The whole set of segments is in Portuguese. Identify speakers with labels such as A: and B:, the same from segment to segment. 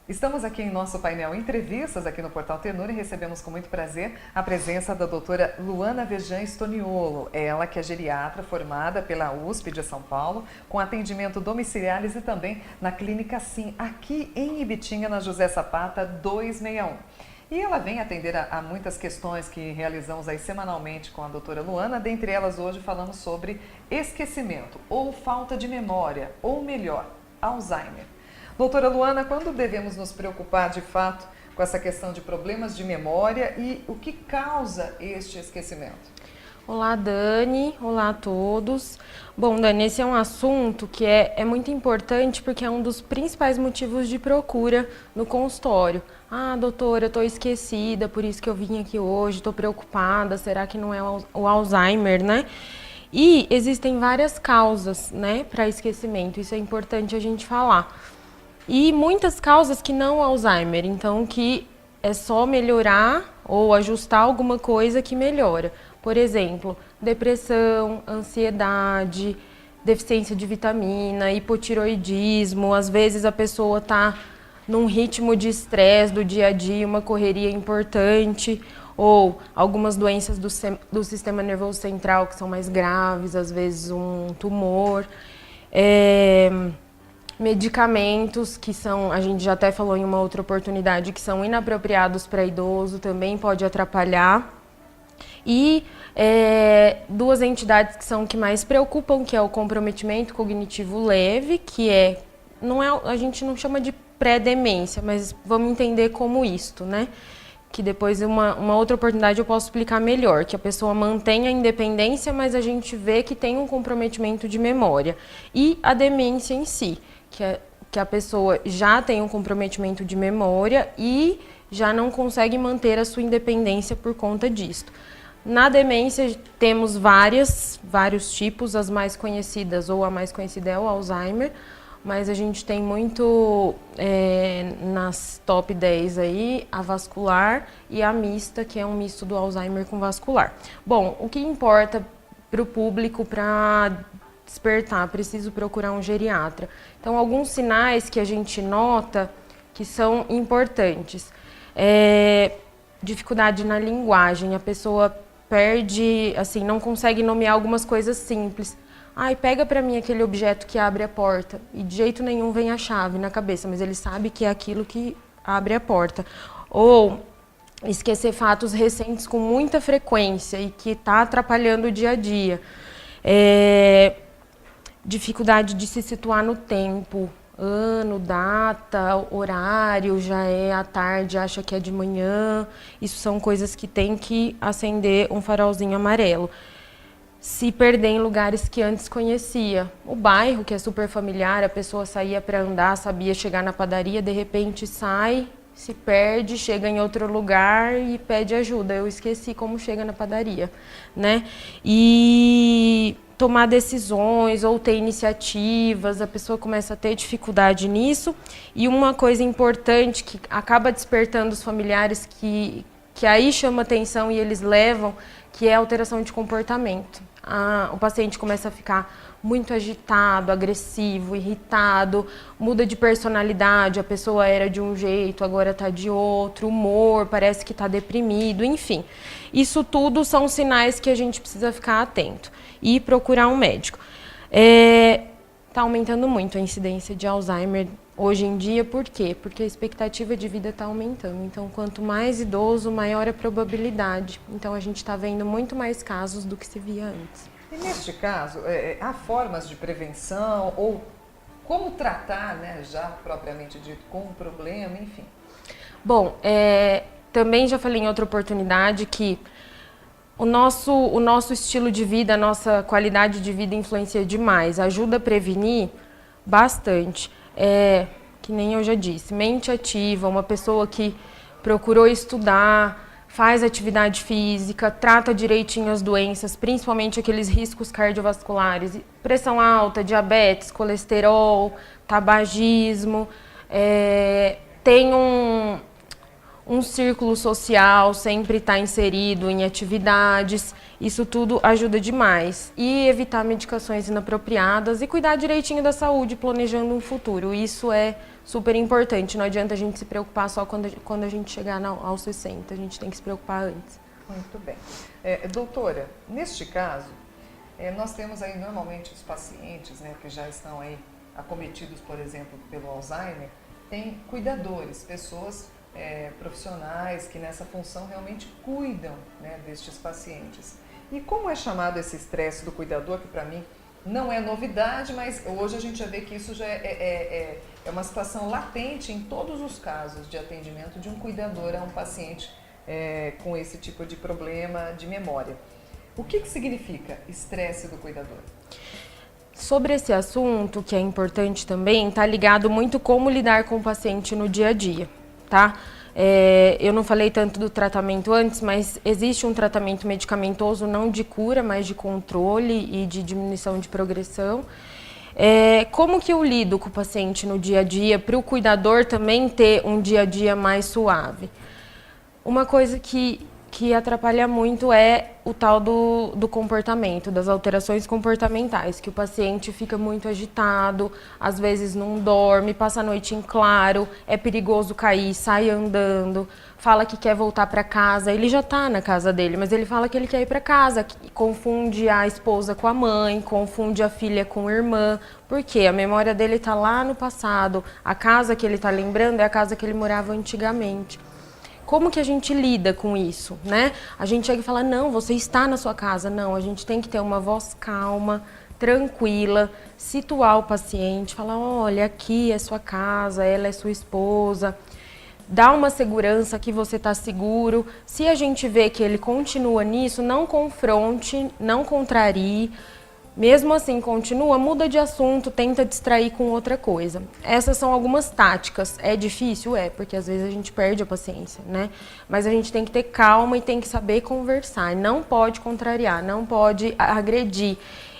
A: Estamos aqui em nosso painel Entrevistas, aqui no Portal Tenor, e recebemos com muito prazer a presença da doutora Luana Vejan Stoniolo. Ela que é geriatra formada pela USP de São Paulo, com atendimento domiciliares e também na Clínica Sim, aqui em Ibitinga, na José Sapata 261. E ela vem atender a muitas questões que realizamos aí semanalmente com a doutora Luana. Dentre elas, hoje falamos sobre esquecimento, ou falta de memória, ou melhor, Alzheimer. Doutora Luana, quando devemos nos preocupar de fato com essa questão de problemas de memória e o que causa este esquecimento?
B: Olá, Dani. Olá a todos. Bom, Dani, esse é um assunto que é muito importante porque é um dos principais motivos de procura no consultório. Ah, doutora, eu estou esquecida, por isso que eu vim aqui hoje, estou preocupada, será que não é o Alzheimer, né? E existem várias causas, né, para esquecimento, isso é importante a gente falar. E muitas causas que não Alzheimer, então que é só melhorar ou ajustar alguma coisa que melhora. Por exemplo, depressão, ansiedade, deficiência de vitamina, hipotiroidismo. Às vezes a pessoa está num ritmo de estresse do dia a dia, uma correria importante, ou algumas doenças do sistema nervoso central que são mais graves, às vezes um tumor. Medicamentos que são, a gente já até falou em uma outra oportunidade, que são inapropriados para idoso, também pode atrapalhar. E duas entidades que são que mais preocupam, que é o comprometimento cognitivo leve, que a gente não chama de pré-demência, mas vamos entender como isto, né? Que depois, uma outra oportunidade, eu posso explicar melhor, que a pessoa mantém a independência, mas a gente vê que tem um comprometimento de memória. E a demência em si, que a pessoa já tem um comprometimento de memória e já não consegue manter a sua independência por conta disto. Na demência temos vários tipos, as mais conhecidas, ou a mais conhecida é o Alzheimer, mas a gente tem muito nas top 10 aí, a vascular e a mista, que é um misto do Alzheimer com vascular. Bom, o que importa para o público, para despertar, preciso procurar um geriatra. Então, alguns sinais que a gente nota que são importantes. Dificuldade na linguagem, a pessoa perde, assim, não consegue nomear algumas coisas simples. Ai, pega pra mim aquele objeto que abre a porta. E de jeito nenhum vem a chave na cabeça, mas ele sabe que é aquilo que abre a porta. Ou esquecer fatos recentes com muita frequência e que está atrapalhando o dia a dia. Dificuldade de se situar no tempo, ano, data, horário, já é à tarde, acha que é de manhã. Isso são coisas que tem que acender um farolzinho amarelo. Se perder em lugares que antes conhecia. O bairro, que é super familiar, a pessoa saía para andar, sabia chegar na padaria, de repente sai, se perde, chega em outro lugar e pede ajuda. Eu esqueci como chega na padaria, né? E tomar decisões ou ter iniciativas, a pessoa começa a ter dificuldade nisso. E uma coisa importante que acaba despertando os familiares, que aí chama atenção e eles levam, que é a alteração de comportamento. O paciente começa a ficar muito agitado, agressivo, irritado, muda de personalidade, a pessoa era de um jeito, agora está de outro, humor, parece que está deprimido, enfim. Isso tudo são sinais que a gente precisa ficar atento e procurar um médico. Está aumentando muito a incidência de Alzheimer hoje em dia, por quê? Porque a expectativa de vida está aumentando. Então, quanto mais idoso, maior a probabilidade. Então, a gente está vendo muito mais casos do que se via antes.
A: E neste caso, há formas de prevenção ou como tratar, né, já propriamente dito, com o problema, enfim?
B: Bom, também já falei em outra oportunidade que o nosso estilo de vida, a nossa qualidade de vida influencia demais, ajuda a prevenir bastante. Que nem eu já disse, mente ativa, uma pessoa que procurou estudar, faz atividade física, trata direitinho as doenças, principalmente aqueles riscos cardiovasculares, pressão alta, diabetes, colesterol, tabagismo, tem um círculo social, sempre está inserido em atividades. Isso tudo ajuda demais. E evitar medicações inapropriadas e cuidar direitinho da saúde, planejando um futuro. Isso é super importante. Não adianta a gente se preocupar só quando a gente chegar aos 60. A gente tem que se preocupar antes.
A: Muito bem. Doutora, neste caso, nós temos aí normalmente os pacientes, né, que já estão aí acometidos, por exemplo, pelo Alzheimer, tem cuidadores, pessoas profissionais que nessa função realmente cuidam, né, destes pacientes. E como é chamado esse estresse do cuidador, que para mim não é novidade, mas hoje a gente já vê que isso já é uma situação latente em todos os casos de atendimento de um cuidador a um paciente com esse tipo de problema de memória. O que significa estresse do cuidador?
B: Sobre esse assunto, que é importante também, está ligado muito como lidar com o paciente no dia a dia, tá? Eu não falei tanto do tratamento antes, mas existe um tratamento medicamentoso não de cura, mas de controle e de diminuição de progressão. Como que eu lido com o paciente no dia a dia para o cuidador também ter um dia a dia mais suave? Uma coisa que atrapalha muito é o tal do comportamento, das alterações comportamentais, que o paciente fica muito agitado, às vezes não dorme, passa a noite em claro, é perigoso cair, sai andando, fala que quer voltar para casa, ele já está na casa dele, mas ele fala que ele quer ir para casa, que confunde a esposa com a mãe, confunde a filha com a irmã, porque a memória dele está lá no passado, a casa que ele está lembrando é a casa que ele morava antigamente. Como que a gente lida com isso, né? A gente chega e fala, não, você está na sua casa. Não, a gente tem que ter uma voz calma, tranquila, situar o paciente, falar, olha, aqui é sua casa, ela é sua esposa. Dá uma segurança que você está seguro. Se a gente vê que ele continua nisso, não confronte, não contrarie. Mesmo assim, continua, muda de assunto, tenta distrair com outra coisa. Essas são algumas táticas. É difícil? Porque às vezes a gente perde a paciência, né? Mas a gente tem que ter calma e tem que saber conversar. Não pode contrariar, não pode agredir.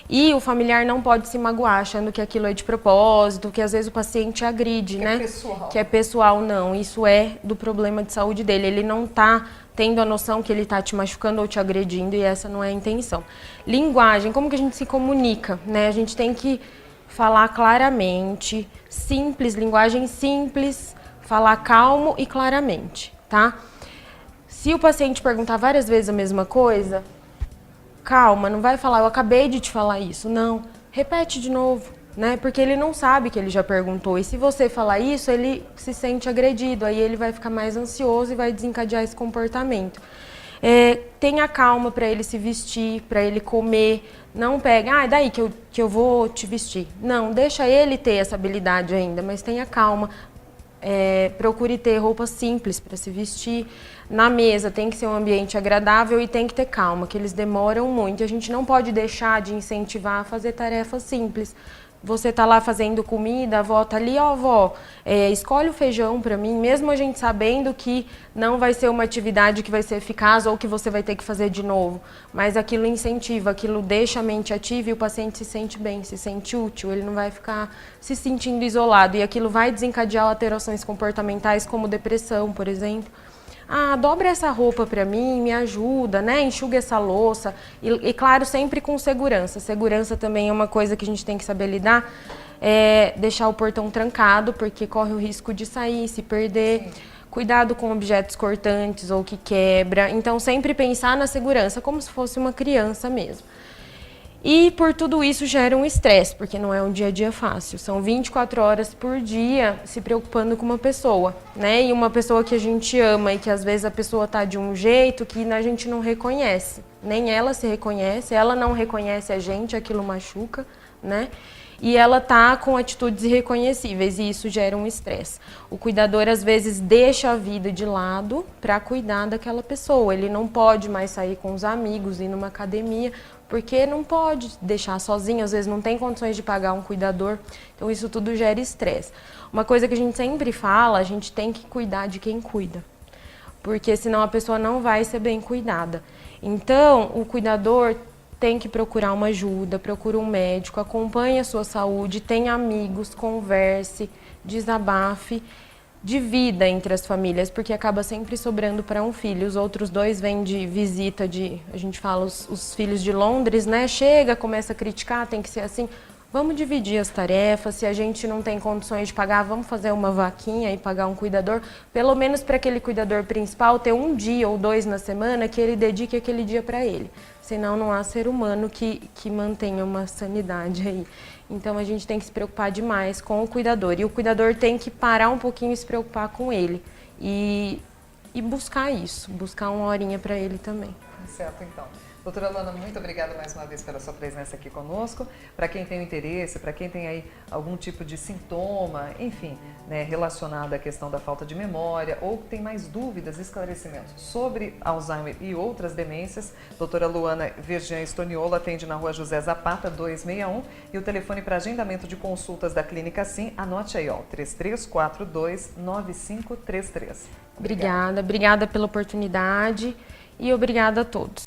B: E o familiar não pode se magoar, achando que aquilo é de propósito, que às vezes o paciente agride, né? Que é pessoal, não. Isso é do problema de saúde dele. Ele não está tendo a noção que ele está te machucando ou te agredindo e essa não é a intenção. Linguagem, como que a gente se comunica, né? A gente tem que falar claramente, simples, linguagem simples, falar calmo e claramente, tá? Se o paciente perguntar várias vezes a mesma coisa, calma, não vai falar, eu acabei de te falar isso. Não, repete de novo, né? Porque ele não sabe que ele já perguntou. E se você falar isso, ele se sente agredido. Aí ele vai ficar mais ansioso e vai desencadear esse comportamento. Tenha calma para ele se vestir, para ele comer. Não pega, é daí que eu vou te vestir. Não, deixa ele ter essa habilidade ainda, mas tenha calma. Procure ter roupas simples para se vestir. Na mesa tem que ser um ambiente agradável e tem que ter calma, que eles demoram muito. A gente não pode deixar de incentivar a fazer tarefas simples. Você tá lá fazendo comida, a avó tá ali, ó, avó, escolhe o feijão para mim, mesmo a gente sabendo que não vai ser uma atividade que vai ser eficaz ou que você vai ter que fazer de novo. Mas aquilo incentiva, aquilo deixa a mente ativa e o paciente se sente bem, se sente útil, ele não vai ficar se sentindo isolado. E aquilo vai desencadear alterações comportamentais como depressão, por exemplo. Dobra essa roupa para mim, me ajuda, né? Enxuga essa louça. E claro, sempre com segurança. Segurança também é uma coisa que a gente tem que saber lidar. Deixar o portão trancado, porque corre o risco de sair, se perder. Sim. Cuidado com objetos cortantes ou que quebra. Então, sempre pensar na segurança, como se fosse uma criança mesmo. E por tudo isso gera um estresse, porque não é um dia a dia fácil. São 24 horas por dia se preocupando com uma pessoa, né? E uma pessoa que a gente ama e que às vezes a pessoa tá de um jeito que a gente não reconhece. Nem ela se reconhece, ela não reconhece a gente, aquilo machuca, né? E ela tá com atitudes irreconhecíveis e isso gera um estresse. O cuidador às vezes deixa a vida de lado para cuidar daquela pessoa. Ele não pode mais sair com os amigos, ir numa academia, porque não pode deixar sozinho, às vezes não tem condições de pagar um cuidador. Então isso tudo gera estresse. Uma coisa que a gente sempre fala, a gente tem que cuidar de quem cuida, porque senão a pessoa não vai ser bem cuidada. Então o cuidador tem que procurar uma ajuda, procura um médico, acompanhe a sua saúde, tenha amigos, converse, desabafe. divida entre as famílias, porque acaba sempre sobrando para um filho. Os outros 2 vêm de visita a gente fala, os filhos de Londres, né? Chega, começa a criticar, tem que ser assim. Vamos dividir as tarefas, se a gente não tem condições de pagar, vamos fazer uma vaquinha e pagar um cuidador, pelo menos para aquele cuidador principal ter 1 dia ou 2 na semana que ele dedique aquele dia para ele. Senão não há ser humano que mantenha uma sanidade aí. Então a gente tem que se preocupar demais com o cuidador. E o cuidador tem que parar um pouquinho e se preocupar com ele. E buscar isso, buscar uma horinha para ele também.
A: Certo, então. Doutora Luana, muito obrigada mais uma vez pela sua presença aqui conosco. Para quem tem interesse, para quem tem aí algum tipo de sintoma, enfim, né, relacionado à questão da falta de memória ou tem mais dúvidas, esclarecimentos sobre Alzheimer e outras demências, doutora Luana Verjan Stoniolo atende na Rua José Zapata, 261, e o telefone para agendamento de consultas da Clínica Sim, anote aí, ó, 3342-9533.
B: Obrigada pela oportunidade e obrigada a todos.